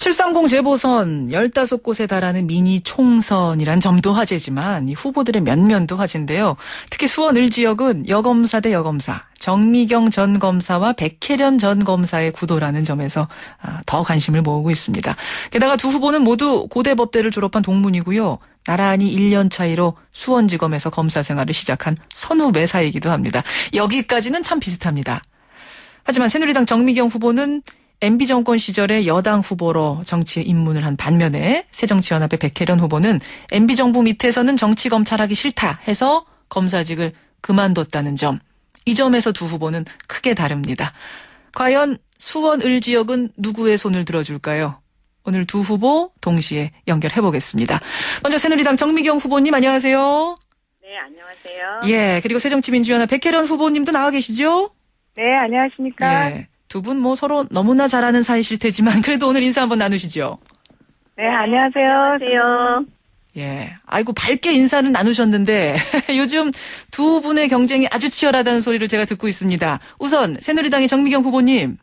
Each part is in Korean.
730 재보선 15곳에 달하는 미니 총선이란 점도 화제지만 이 후보들의 면면도 화제인데요. 특히 수원 을 지역은 여검사 대 여검사, 정미경 전 검사와 백혜련 전 검사의 구도라는 점에서 더 관심을 모으고 있습니다. 게다가 두 후보는 모두 고대법대를 졸업한 동문이고요. 나란히 1년 차이로 수원지검에서 검사 생활을 시작한 선후배 사이이기도 합니다. 여기까지는 참 비슷합니다. 하지만 새누리당 정미경 후보는 MB 정권 시절에 여당 후보로 정치에 입문을 한 반면에 새정치연합의 백혜련 후보는 MB 정부 밑에서는 정치 검찰하기 싫다 해서 검사직을 그만뒀다는 점. 이 점에서 두 후보는 크게 다릅니다. 과연 수원 을 지역은 누구의 손을 들어줄까요? 오늘 두 후보 동시에 연결해 보겠습니다. 먼저 새누리당 정미경 후보님 안녕하세요. 네, 안녕하세요. 예, 그리고 새정치민주연합 백혜련 후보님도 나와 계시죠? 네, 안녕하십니까? 예. 두 분 서로 너무나 잘 아는 사이실 테지만 그래도 오늘 인사 한번 나누시죠. 네, 안녕하세요. 안녕하세요. 예. 아이고 밝게 인사는 나누셨는데 요즘 두 분의 경쟁이 아주 치열하다는 소리를 제가 듣고 있습니다. 우선 새누리당의 정미경 후보님.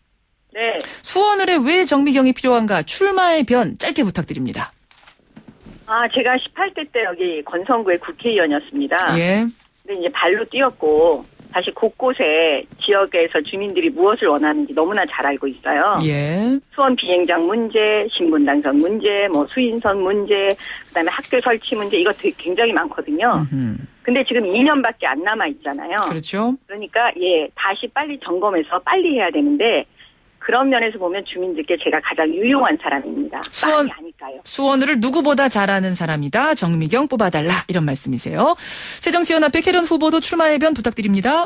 네. 수원을에 왜 정미경이 필요한가 출마의 변 짧게 부탁드립니다. 제가 18대 때 여기 건성구의 국회의원이었습니다. 예. 근데 이제 발로 뛰었고 다시 곳곳에 지역에서 주민들이 무엇을 원하는지 너무나 잘 알고 있어요. 예. 수원 비행장 문제, 신분당선 문제, 수인선 문제, 그다음에 학교 설치 문제 이거 되게 굉장히 많거든요. 근데 지금 2년밖에 안 남아 있잖아요. 그렇죠. 그러니까 다시 빨리 점검해서 빨리 해야 되는데 그런 면에서 보면 주민들께 제가 가장 유용한 사람입니다. 많이 아니까요. 수원을 누구보다 잘 아는 사람이다. 정미경 뽑아달라. 이런 말씀이세요. 새정치연합 백혜련 후보도 출마의 변 부탁드립니다.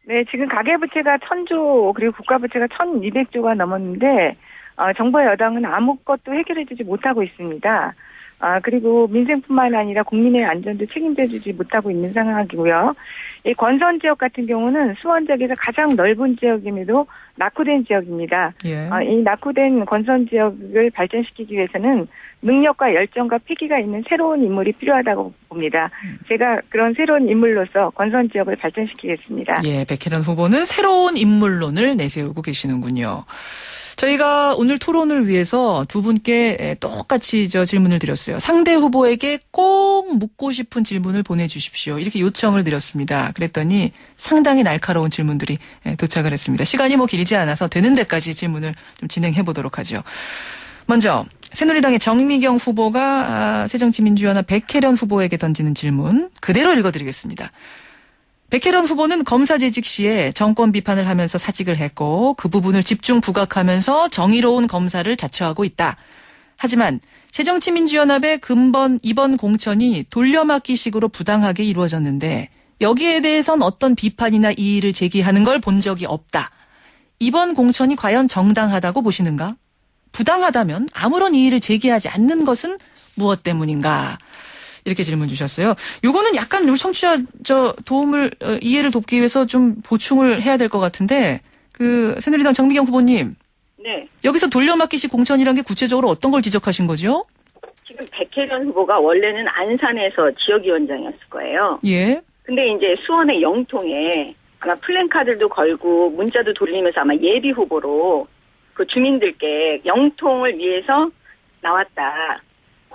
네, 지금 가계부채가 1,000조 그리고 국가부채가 1,200조가 넘었는데 정부와 여당은 아무것도 해결해주지 못하고 있습니다. 그리고 민생뿐만 아니라 국민의 안전도 책임져주지 못하고 있는 상황이고요. 이 건선 지역 같은 경우는 수원 지역에서 가장 넓은 지역임에도 낙후된 지역입니다. 예. 이 낙후된 건선 지역을 발전시키기 위해서는 능력과 열정과 패기가 있는 새로운 인물이 필요하다고 봅니다. 제가 그런 새로운 인물로서 건선 지역을 발전시키겠습니다. 예, 백혜련 후보는 새로운 인물론을 내세우고 계시는군요. 저희가 오늘 토론을 위해서 두 분께 똑같이 질문을 드렸어요. 상대 후보에게 꼭 묻고 싶은 질문을 보내주십시오. 이렇게 요청을 드렸습니다. 그랬더니 상당히 날카로운 질문들이 도착을 했습니다. 시간이 길지 않아서 되는 데까지 질문을 좀 진행해 보도록 하죠. 먼저 새누리당의 정미경 후보가 새정치민주연합 백혜련 후보에게 던지는 질문 그대로 읽어드리겠습니다. 백혜련 후보는 검사 재직 시에 정권 비판을 하면서 사직을 했고 그 부분을 집중 부각하면서 정의로운 검사를 자처하고 있다. 하지만 새정치민주연합의 이번 공천이 돌려막기식으로 부당하게 이루어졌는데 여기에 대해선 어떤 비판이나 이의를 제기하는 걸 본 적이 없다. 이번 공천이 과연 정당하다고 보시는가? 부당하다면 아무런 이의를 제기하지 않는 것은 무엇 때문인가? 이렇게 질문 주셨어요. 요거는 약간 우리 청취자 이해를 돕기 위해서 좀 보충을 해야 될 것 같은데 새누리당 정미경 후보님. 네. 여기서 돌려막기식 공천이라는 게 구체적으로 어떤 걸 지적하신 거죠? 지금 백혜련 후보가 원래는 안산에서 지역위원장이었을 거예요. 예. 근데 이제 수원의 영통에 아마 플랜카드도 걸고 문자도 돌리면서 아마 예비 후보로 그 주민들께 영통을 위해서 나왔다.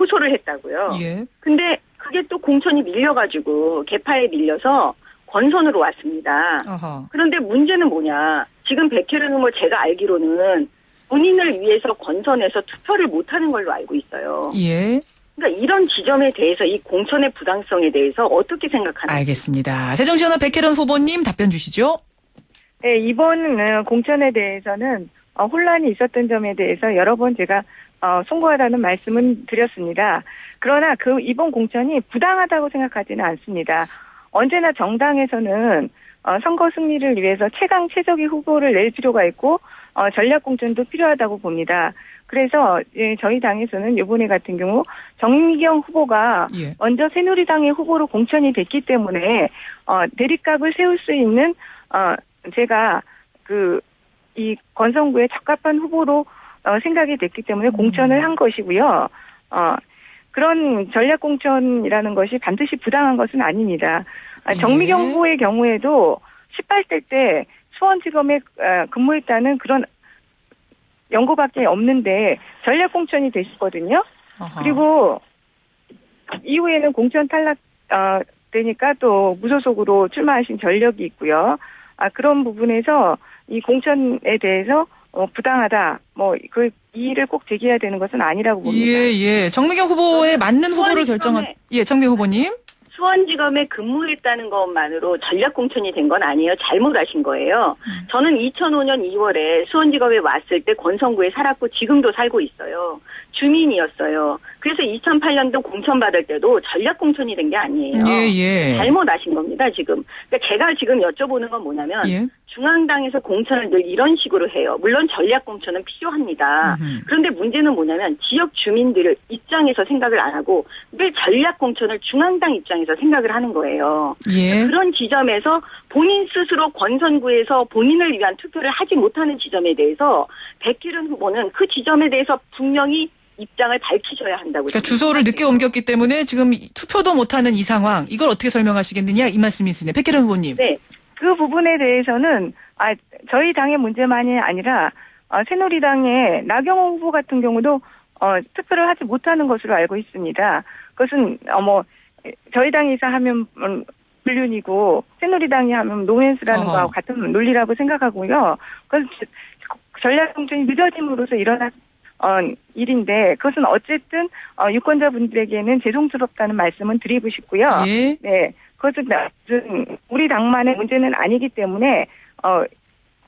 호소를 했다고요. 예. 근데 그게 또 공천이 밀려가지고 개파에 밀려서 건선으로 왔습니다. 아하. 그런데 문제는 뭐냐. 지금 백혜련 후보 제가 알기로는 본인을 위해서 건선에서 투표를 못하는 걸로 알고 있어요. 예. 그러니까 이런 지점에 대해서 이 공천의 부당성에 대해서 어떻게 생각하는지. 알겠습니다. 새정치연합 백혜련 후보님 답변 주시죠. 네, 이번 공천에 대해서는 혼란이 있었던 점에 대해서 여러 번 제가 송구하다는 말씀은 드렸습니다. 그러나 이번 공천이 부당하다고 생각하지는 않습니다. 언제나 정당에서는 선거 승리를 위해서 최적의 후보를 낼 필요가 있고 전략 공천도 필요하다고 봅니다. 그래서 저희 당에서는 이번에 같은 경우 정미경 후보가 먼저 새누리당의 후보로 공천이 됐기 때문에 대립각을 세울 수 있는 제가 이 건성구에 적합한 후보로 생각이 됐기 때문에 공천을 한 것이고요. 그런 전략 공천이라는 것이 반드시 부당한 것은 아닙니다. 정미경 후보의 경우에도 18대 때 수원지검에 근무했다는 그런 연고밖에 없는데 전략공천이 되셨거든요. 어허. 그리고 이후에는 공천 탈락 되니까 또 무소속으로 출마하신 전력이 있고요. 그런 부분에서 이 공천에 대해서 부당하다, 그 이의를 꼭 제기해야 되는 것은 아니라고 봅니다. 예. 정미경 후보에 맞는 후보를 결정한, 정미경 후보님. 수원지검에 근무했다는 것만으로 전략공천이 된 건 아니에요. 잘못하신 거예요. 저는 2005년 2월에 수원지검에 왔을 때 권성구에 살았고 지금도 살고 있어요. 주민이었어요. 그래서 2008년도 공천받을 때도 전략공천이 된 게 아니에요. 예. 잘못하신 겁니다, 지금. 그러니까 제가 지금 여쭤보는 건 뭐냐면 중앙당에서 공천을 늘 이런 식으로 해요. 물론 전략공천은 필요합니다. 그런데 문제는 뭐냐면 지역 주민들을 입장에서 생각을 안 하고 늘 전략공천을 중앙당 입장에서 생각을 하는 거예요. 예. 그런 지점에서 본인 스스로 권선구에서 본인을 위한 투표를 하지 못하는 지점에 대해서 백혜련 후보는 그 지점에 대해서 분명히 입장을 밝히셔야 한다고. 그러니까 주소를 늦게 옮겼기 때문에 지금 투표도 못하는 이 상황, 이걸 어떻게 설명하시겠느냐 이 말씀이시네요. 백혜련 후보님. 네. 그 부분에 대해서는 저희 당의 문제만이 아니라 새누리당의 나경원 후보 같은 경우도 투표를 하지 못하는 것으로 알고 있습니다. 그것은 저희 당에서 하면 불륜이고 새누리당이 하면 노맨스라는 거와 같은 논리라고 생각하고요. 그래서 전략공천이 늦어짐으로써 일어난 일인데 그것은 어쨌든 유권자분들에게는 죄송스럽다는 말씀은 드리고 싶고요. 예. 네. 그것은 우리 당만의 문제는 아니기 때문에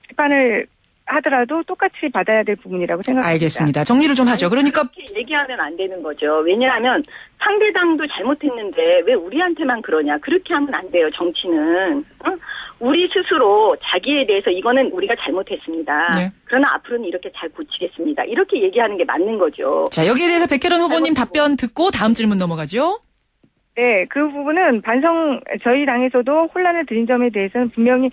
비판을 하더라도 똑같이 받아야 될 부분이라고 생각합니다. 알겠습니다. 정리를 좀 하죠. 그러니까 그렇게 얘기하면 안 되는 거죠. 왜냐하면 상대당도 잘못했는데 왜 우리한테만 그러냐. 그렇게 하면 안 돼요. 정치는. 우리 스스로 자기에 대해서 이거는 우리가 잘못했습니다. 네. 그러나 앞으로는 이렇게 잘 고치겠습니다. 이렇게 얘기하는 게 맞는 거죠. 자, 여기에 대해서 백혜련 후보님 답변 듣고 다음 질문 넘어가죠. 네, 그 부분은 저희 당에서도 혼란을 드린 점에 대해서는 분명히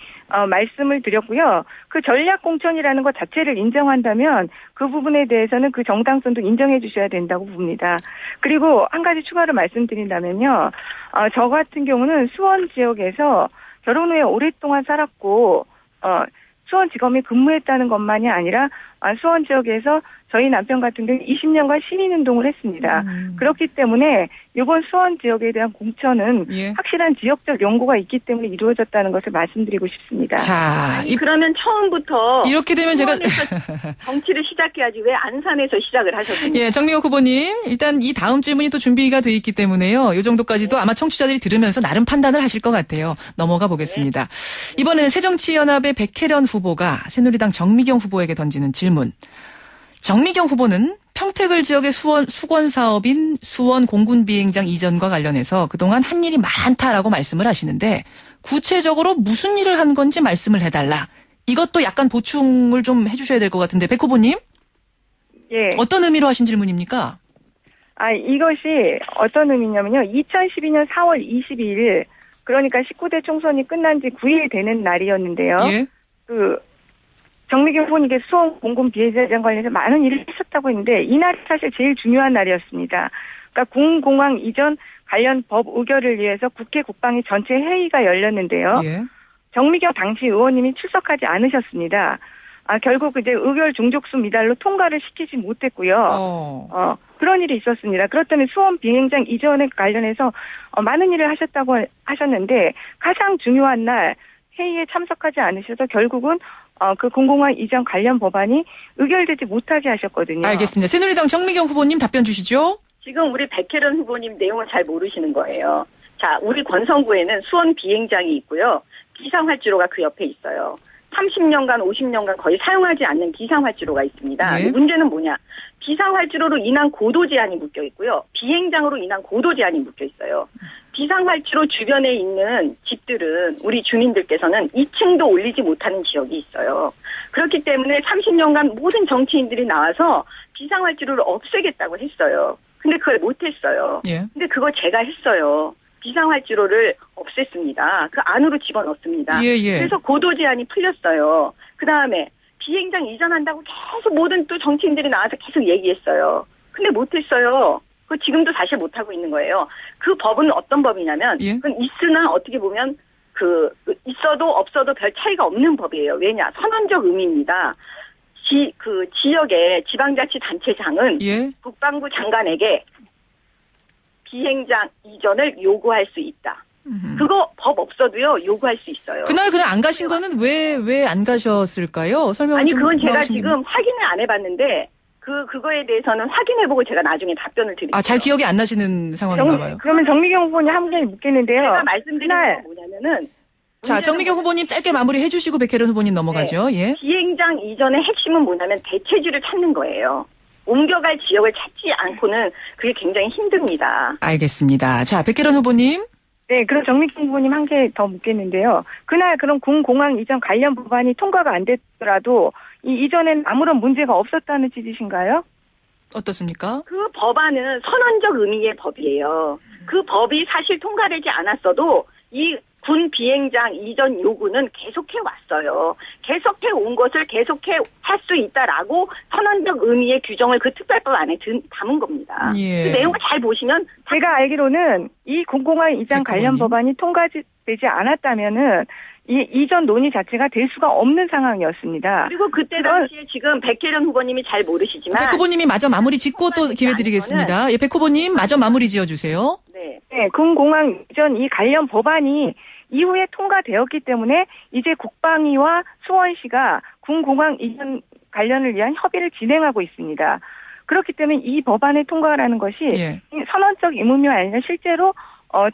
말씀을 드렸고요. 그 전략 공천이라는 것 자체를 인정한다면 그 부분에 대해서는 그 정당성도 인정해 주셔야 된다고 봅니다. 그리고 한 가지 추가로 말씀드린다면요. 저 같은 경우는 수원 지역에서 결혼 후에 오랫동안 살았고 수원지검에 근무했다는 것만이 아니라 수원 지역에서 저희 남편 같은 경우 20년간 시민운동을 했습니다. 그렇기 때문에 이번 수원 지역에 대한 공천은 확실한 지역적 연구가 있기 때문에 이루어졌다는 것을 말씀드리고 싶습니다. 자, 그러면 처음부터 이렇게 되면 제가 정치를 시작해야지 왜 안산에서 시작을 하셨습니까? 예, 정미경 후보님 일단 이 다음 질문이 또 준비가 돼 있기 때문에요. 이 정도까지도 아마 청취자들이 들으면서 나름 판단을 하실 것 같아요. 넘어가 보겠습니다. 이번에는 새정치연합의 백혜련 후보가 새누리당 정미경 후보에게 던지는 질문. 정미경 후보는 평택을 지역의 수건 사업인 수원 공군 비행장 이전과 관련해서 그동안 한 일이 많다라고 말씀을 하시는데 구체적으로 무슨 일을 한 건지 말씀을 해달라. 이것도 약간 보충을 좀 해주셔야 될 것 같은데 백 후보님? 예. 어떤 의미로 하신 질문입니까? 이것이 어떤 의미냐면요. 2012년 4월 22일 그러니까 19대 총선이 끝난 지 9일 되는 날이었는데요. 예. 정미경 후보님께서 수원 공군 비행장 관련해서 많은 일을 했었다고 했는데 이날이 사실 제일 중요한 날이었습니다. 그러니까 군공항 이전 관련 법 의결을 위해서 국회 국방위 전체 회의가 열렸는데요. 예. 정미경 당시 의원님이 출석하지 않으셨습니다. 결국 이제 의결 중족수 미달로 통과를 시키지 못했고요. 그런 일이 있었습니다. 그렇다면 수원 비행장 이전에 관련해서 많은 일을 하셨다고 하셨는데 가장 중요한 날 회의에 참석하지 않으셔서 결국은 그 공공항 이전 관련 법안이 의결되지 못하게 하셨거든요. 알겠습니다. 새누리당 정미경 후보님 답변 주시죠. 지금 우리 백혜련 후보님 내용을 잘 모르시는 거예요. 자, 우리 권성구에는 수원 비행장이 있고요. 비상활주로가 그 옆에 있어요. 30년간, 50년간 거의 사용하지 않는 비상활주로가 있습니다. 예. 문제는 뭐냐? 비상활주로로 인한 고도 제한이 묶여 있고요. 비행장으로 인한 고도 제한이 묶여 있어요. 비상활주로 주변에 있는 집들은 우리 주민들께서는 2층도 올리지 못하는 지역이 있어요. 그렇기 때문에 30년간 모든 정치인들이 나와서 비상활주로를 없애겠다고 했어요. 근데 그걸 못했어요. 예. 근데 그거 제가 했어요. 비상활주로를 없앴습니다. 그 안으로 집어넣습니다. 예. 그래서 고도 제한이 풀렸어요. 그다음에 비행장 이전한다고 계속 모든 또 정치인들이 나와서 계속 얘기했어요. 근데 못했어요. 그 지금도 사실 못하고 있는 거예요. 그 법은 어떤 법이냐면 그건 있으나 어떻게 보면 있어도 없어도 별 차이가 없는 법이에요. 왜냐? 선언적 의미입니다. 그 지역의 지방자치단체장은 예. 국방부 장관에게 비행장 이전을 요구할 수 있다. 그거 법 없어도요 요구할 수 있어요. 그날 그냥 안 가신 거는 왜 안 가셨을까요? 설명 아니 좀 그건 제가 나오시면. 지금 확인을 안 해봤는데 그거에 대해서는 확인해보고 제가 나중에 답변을 드릴게요. 아, 잘 기억이 안 나시는 상황인가 봐요. 그러면 정미경 후보님 한 가지 묻겠는데요. 제가 말씀드린 건 뭐냐면은 자, 정미경 후보님 짧게 마무리 해주시고 백혜련 후보님 넘어가죠. 예. 비행장 이전의 핵심은 뭐냐면 대체지를 찾는 거예요. 옮겨갈 지역을 찾지 않고는 그게 굉장히 힘듭니다. 알겠습니다. 자, 백혜련 후보님. 네, 그럼 정미경 후보님 한 개 더 묻겠는데요. 그날 그럼 군공항 이전 관련 법안이 통과가 안 됐더라도 이 이전에는 아무런 문제가 없었다는 취지신가요? 어떻습니까? 그 법안은 선언적 의미의 법이에요. 그 법이 사실 통과되지 않았어도 이 군 비행장 이전 요구는 계속해 왔어요. 계속해 온 것을 계속해 할 수 있다라고 선언적 의미의 규정을 그 특별법 안에 담은 겁니다. 예. 그 내용을 잘 보시면 제가 알기로는 이 공공항 이전 관련 법안이 통과되지 않았다면은 이 이전 논의 자체가 될 수가 없는 상황이었습니다. 그리고 그때 당시에 지금 백혜련 후보님이 잘 모르시지만 백 후보님이 마저 마무리 짓고 또 기회 드리겠습니다. 예, 백 후보님 마저 마무리 지어주세요. 네. 네, 군공항 이전 이 관련 법안이 이후에 통과되었기 때문에 이제 국방위와 수원시가 군공항 이전 관련을 위한 협의를 진행하고 있습니다. 그렇기 때문에 이 법안의 통과라는 것이 예. 선언적 의무가 아니라 실제로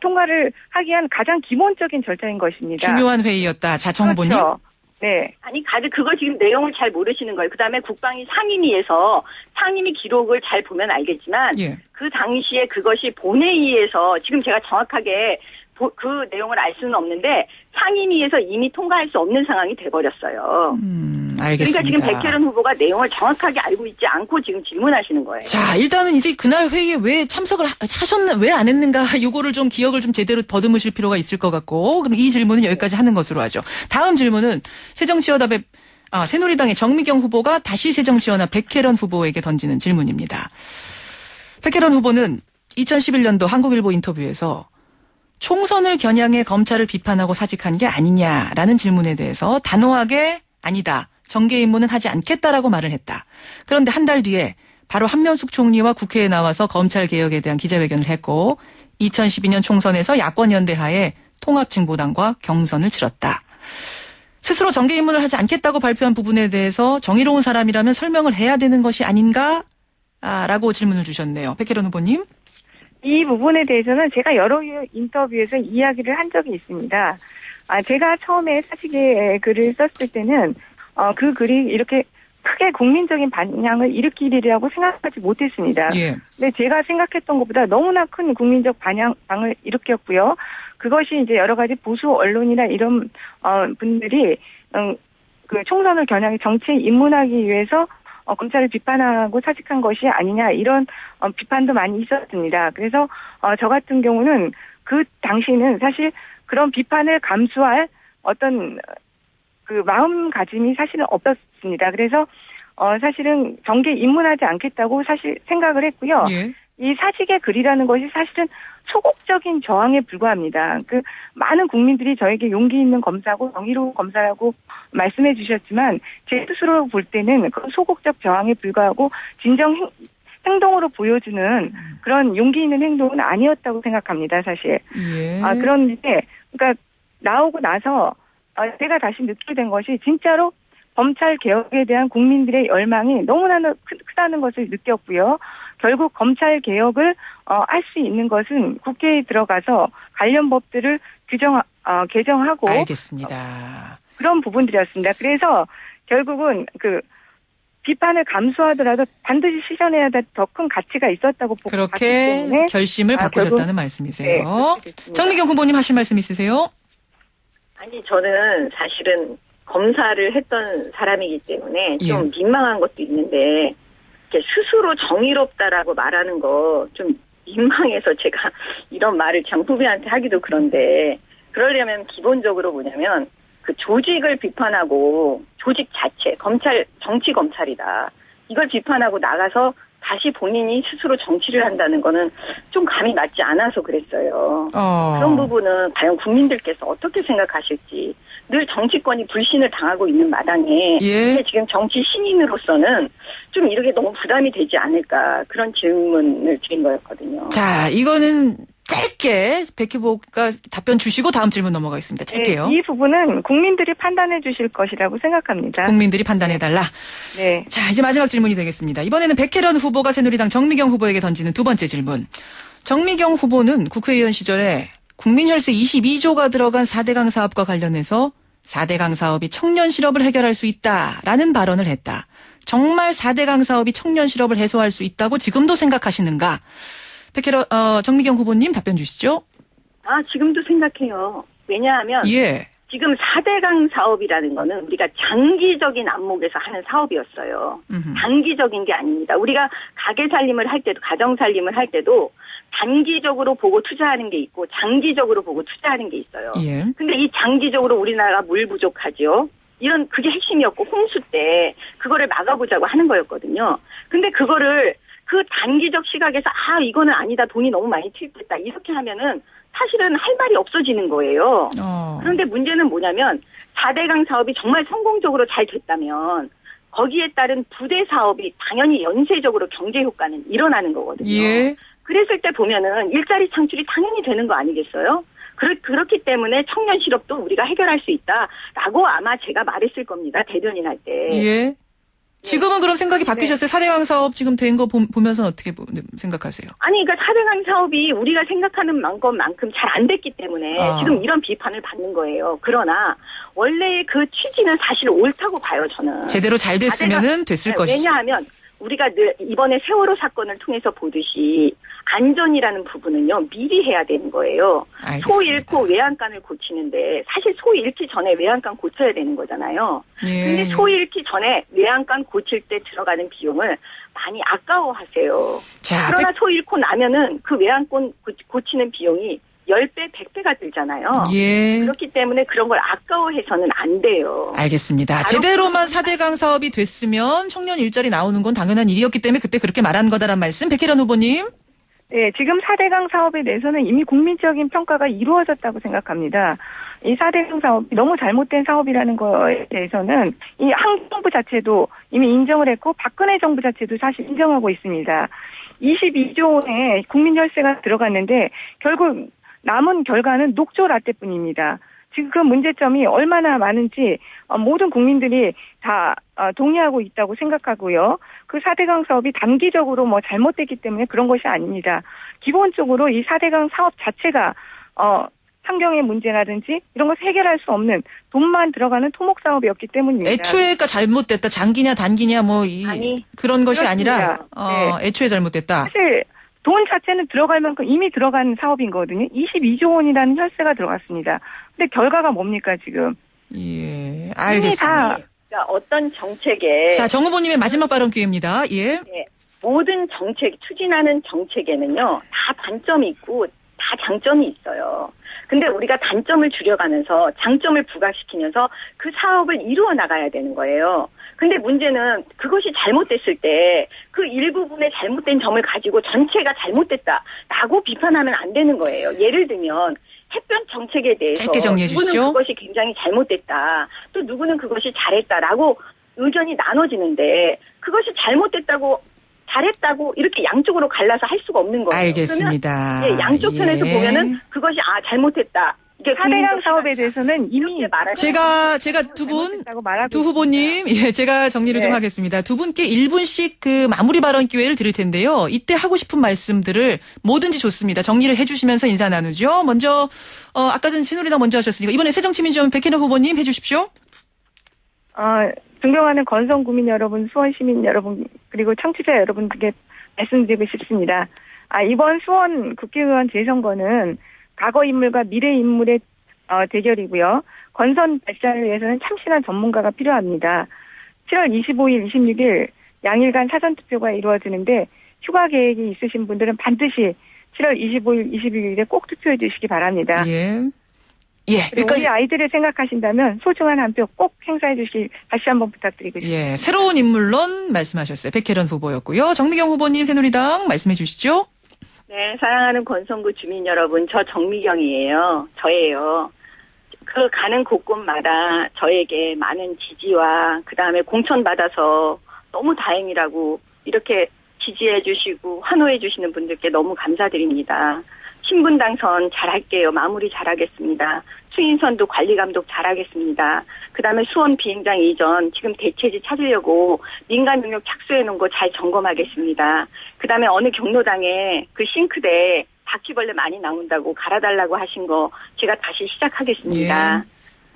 통과를 하기 위한 가장 기본적인 절차인 것입니다. 중요한 회의였다. 자, 정 후보님. 그렇죠. 네. 아니, 그거 지금 내용을 잘 모르시는 거예요. 그 다음에 국방위 상임위에서 상임위 기록을 잘 보면 알겠지만, 예. 그 당시에 그것이 본회의에서, 지금 제가 정확하게 그 내용을 알 수는 없는데, 상임위에서 이미 통과할 수 없는 상황이 돼버렸어요. 알겠습니다. 그러니까 지금 백혜련 후보가 내용을 정확하게 알고 있지 않고 지금 질문하시는 거예요. 자, 일단은 이제 그날 회의에 왜 참석을 하셨나, 왜 안 했는가, 요거를 좀 기억을 좀 제대로 더듬으실 필요가 있을 것 같고, 그럼 이 질문은 여기까지 하는 것으로 하죠. 다음 질문은 새누리당의 정미경 후보가 다시 새정치연합 백혜련 후보에게 던지는 질문입니다. 백혜련 후보는 2011년도 한국일보 인터뷰에서 총선을 겨냥해 검찰을 비판하고 사직한 게 아니냐라는 질문에 대해서 단호하게 아니다. 정계 입문은 하지 않겠다라고 말을 했다. 그런데 한 달 뒤에 바로 한명숙 총리와 국회에 나와서 검찰 개혁에 대한 기자회견을 했고 2012년 총선에서 야권 연대하에 통합진보당과 경선을 치렀다. 스스로 정계 입문을 하지 않겠다고 발표한 부분에 대해서 정의로운 사람이라면 설명을 해야 되는 것이 아닌가라고 질문을 주셨네요. 백혜련 후보님. 이 부분에 대해서는 제가 여러 인터뷰에서 이야기를 한 적이 있습니다. 제가 처음에 사직의 글을 썼을 때는 그 글이 이렇게 크게 국민적인 반향을 일으키리라고 생각하지 못했습니다. 예. 근데 제가 생각했던 것보다 너무나 큰 국민적 반향을 일으켰고요. 그것이 이제 여러 가지 보수 언론이나 이런 분들이 그 총선을 겨냥해 정치에 입문하기 위해서 검찰을 비판하고 사직한 것이 아니냐 이런 비판도 많이 있었습니다. 그래서 저 같은 경우는 그 당시는 사실 그런 비판을 감수할 어떤 그 마음가짐이 사실은 없었습니다. 그래서 사실은 정계에 입문하지 않겠다고 사실 생각을 했고요. 예. 이 사직의 글이라는 것이 사실은 소극적인 저항에 불과합니다. 그 많은 국민들이 저에게 용기 있는 검사고 정의로운 검사라고 말씀해 주셨지만 제 스스로 볼 때는 그 소극적 저항에 불과하고 진정 행동으로 보여주는 그런 용기 있는 행동은 아니었다고 생각합니다, 사실. 예. 그런데 그러니까 나오고 나서 제가 다시 느끼게 된 것이 진짜로 검찰 개혁에 대한 국민들의 열망이 너무나 크다는 것을 느꼈고요. 결국 검찰 개혁을 할 수 있는 것은 국회에 들어가서 관련 법들을 개정하고 알겠습니다. 그런 부분들이었습니다. 그래서 결국은 그 비판을 감수하더라도 반드시 실현해야 될 더 큰 가치가 있었다고 보기 그렇게 때문에 결심을 바꾸셨다는 말씀이세요. 네, 정미경 후보님 하실 말씀 있으세요? 아니 저는 사실은 검사를 했던 사람이기 때문에 좀 민망한 것도 있는데 스스로 정의롭다라고 말하는 거 좀 민망해서 제가 이런 말을 참 후배한테 하기도 그런데 그러려면 기본적으로 뭐냐면 그 조직을 비판하고 조직 자체 정치 검찰이다 이걸 비판하고 나가서 다시 본인이 스스로 정치를 한다는 거는 좀 감이 맞지 않아서 그랬어요. 그런 부분은 과연 국민들께서 어떻게 생각하실지. 늘 정치권이 불신을 당하고 있는 마당에 예. 지금 정치 신인으로서는 좀 이렇게 너무 부담이 되지 않을까 그런 질문을 드린 거였거든요. 자, 이거는 짧게 백 후보가 답변 주시고 다음 질문 넘어가겠습니다. 짧게요. 네, 이 부분은 국민들이 판단해 주실 것이라고 생각합니다. 국민들이 판단해달라. 네. 자, 이제 마지막 질문이 되겠습니다. 이번에는 백혜련 후보가 새누리당 정미경 후보에게 던지는 두 번째 질문. 정미경 후보는 국회의원 시절에 국민혈세 22조가 들어간 4대강 사업과 관련해서 4대강 사업이 청년 실업을 해결할 수 있다라는 발언을 했다. 정말 4대강 사업이 청년 실업을 해소할 수 있다고 지금도 생각하시는가? 정미경 후보님 답변 주시죠. 지금도 생각해요. 왜냐하면 예. 지금 4대강 사업이라는 거는 우리가 장기적인 안목에서 하는 사업이었어요. 단기적인 게 아닙니다. 우리가 가게 살림을 할 때도 가정 살림을 할 때도 단기적으로 보고 투자하는 게 있고 장기적으로 보고 투자하는 게 있어요. 예. 근데 이 장기적으로 우리나라가 물 부족하죠. 그게 핵심이었고 홍수 때 그거를 막아보자고 하는 거였거든요. 근데 그거를 그 단기적 시각에서 이거는 아니다. 돈이 너무 많이 투입됐다. 이렇게 하면은 사실은 할 말이 없어지는 거예요. 그런데 문제는 뭐냐면 4대강 사업이 정말 성공적으로 잘 됐다면 거기에 따른 부대 사업이 당연히 연쇄적으로 경제 효과는 일어나는 거거든요. 예. 그랬을 때 보면은 일자리 창출이 당연히 되는 거 아니겠어요? 그렇기 때문에 청년 실업도 우리가 해결할 수 있다라고 아마 제가 말했을 겁니다. 대변인 할 때. 예. 지금은 그럼 생각이 바뀌셨어요? 4대강 사업 지금 된 거 보면서 어떻게 생각하세요? 아니, 그러니까 4대강 사업이 우리가 생각하는 것만큼 잘 안 됐기 때문에 지금 이런 비판을 받는 거예요. 그러나 원래 그 취지는 사실 옳다고 봐요, 저는. 제대로 잘 됐으면은 됐을 것이죠. 왜냐하면 우리가 늘 이번에 세월호 사건을 통해서 보듯이 안전이라는 부분은요, 미리 해야 되는 거예요. 알겠습니다. 소 잃고 외양간을 고치는데 사실 소 잃기 전에 외양간 고쳐야 되는 거잖아요. 예. 근데 소 잃기 전에 외양간 고칠 때 들어가는 비용을 많이 아까워하세요. 자, 그러나 소 잃고 나면은 그 외양간 고치는 비용이 10배, 100배가 들잖아요. 예. 그렇기 때문에 그런 걸 아까워해서는 안 돼요. 알겠습니다. 제대로만 4대강 사업이 됐으면 청년 일자리 나오는 건 당연한 일이었기 때문에 그때 그렇게 말한 거다란 말씀. 백혜련 후보님. 네, 지금 4대강 사업에 대해서는 이미 국민적인 평가가 이루어졌다고 생각합니다. 이 4대강 사업이 너무 잘못된 사업이라는 거에 대해서는 이 한 정부 자체도 이미 인정을 했고 박근혜 정부 자체도 사실 인정하고 있습니다. 22조 원의 국민혈세가 들어갔는데 결국 남은 결과는 녹조 라떼뿐입니다. 지금 그 문제점이 얼마나 많은지 모든 국민들이 다 동의하고 있다고 생각하고요. 그 4대강 사업이 단기적으로 잘못됐기 때문에 그런 것이 아닙니다. 기본적으로 이 4대강 사업 자체가 환경의 문제라든지 이런 것을 해결할 수 없는 돈만 들어가는 토목 사업이었기 때문입니다. 애초에가 잘못됐다. 장기냐 단기냐 그런 것이 그렇습니다. 아니라 네. 애초에 잘못됐다. 사실 돈 자체는 들어갈 만큼 이미 들어간 사업인 거거든요. 22조 원이라는 혈세가 들어갔습니다. 근데 결과가 뭡니까 지금? 예, 알겠습니다. 그러니까 어떤 정책에 자, 정 후보님의 마지막 발언 기회입니다. 예. 네, 모든 추진하는 정책에는요 다 단점이 있고 다 장점이 있어요. 근데 우리가 단점을 줄여가면서 장점을 부각시키면서 그 사업을 이루어 나가야 되는 거예요. 근데 문제는 그것이 잘못됐을 때 그 일부분의 잘못된 점을 가지고 전체가 잘못됐다라고 비판하면 안 되는 거예요. 예를 들면 햇볕 정책에 대해서 짧게 정리해 누구는 주시죠. 그것이 굉장히 잘못됐다. 또 누구는 그것이 잘했다라고 의견이 나눠지는데 그것이 잘못됐다고 잘했다고 이렇게 양쪽으로 갈라서 할 수가 없는 거예요. 알겠습니다. 그러면 양쪽 편에서 보면은 그것이 잘못했다. 이게 4대강 사업에 대해서는 이미 제가 두 후보님, 제가 정리를 좀 하겠습니다. 두 분께 1분씩 그 마무리 발언 기회를 드릴 텐데요. 이때 하고 싶은 말씀들을 뭐든지 좋습니다. 정리를 해주시면서 인사 나누죠. 먼저, 아까 전 새누리당 먼저 하셨으니까 이번에 새정치민주연 백혜련 후보님 해주십시오. 존경하는 건성구민 여러분, 수원 시민 여러분, 그리고 청취자 여러분들께 말씀드리고 싶습니다. 이번 수원 국회의원 재선거는 과거 인물과 미래 인물의 대결이고요. 건선 발전을 위해서는 참신한 전문가가 필요합니다. 7월 25일, 26일 양일간 사전투표가 이루어지는데 휴가 계획이 있으신 분들은 반드시 7월 25일, 26일에 꼭 투표해 주시기 바랍니다. 예. 예. 그리고 우리 아이들을 생각하신다면 소중한 한 표 꼭 행사해 주실 다시 한번 부탁드리고 싶습니다. 예. 새로운 인물론 말씀하셨어요. 백혜련 후보였고요. 정미경 후보님 새누리당 말씀해 주시죠. 네, 사랑하는 권성구 주민 여러분, 저 정미경이에요. 저예요. 그 가는 곳곳마다 저에게 많은 지지와 그다음에 공천받아서 너무 다행이라고 이렇게 지지해 주시고 환호해 주시는 분들께 너무 감사드립니다. 신분 당선 잘할게요. 마무리 잘하겠습니다. 추인선도 관리감독 잘하겠습니다. 그다음에 수원 비행장 이전 지금 대체지 찾으려고 민간 능력 착수해 놓은 거 잘 점검하겠습니다. 그다음에 어느 경로당에 그 싱크대에 바퀴벌레 많이 나온다고 갈아달라고 하신 거 제가 다시 시작하겠습니다.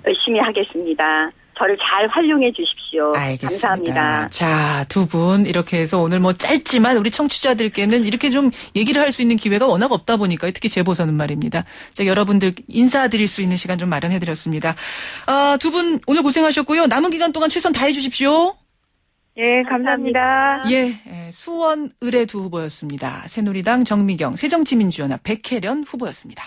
열심히 하겠습니다. 저를 잘 활용해 주십시오. 알겠습니다. 감사합니다. 자, 두 분 이렇게 해서 오늘 뭐 짧지만 우리 청취자들께는 이렇게 좀 얘기를 할 수 있는 기회가 워낙 없다 보니까 특히 재보선은 말입니다. 제가 여러분들 인사드릴 수 있는 시간 좀 마련해드렸습니다. 두 분 오늘 고생하셨고요. 남은 기간 동안 최선 다해 주십시오. 예, 감사합니다. 예, 수원 의뢰 두 후보였습니다. 새누리당 정미경, 새정치민주연합 백혜련 후보였습니다.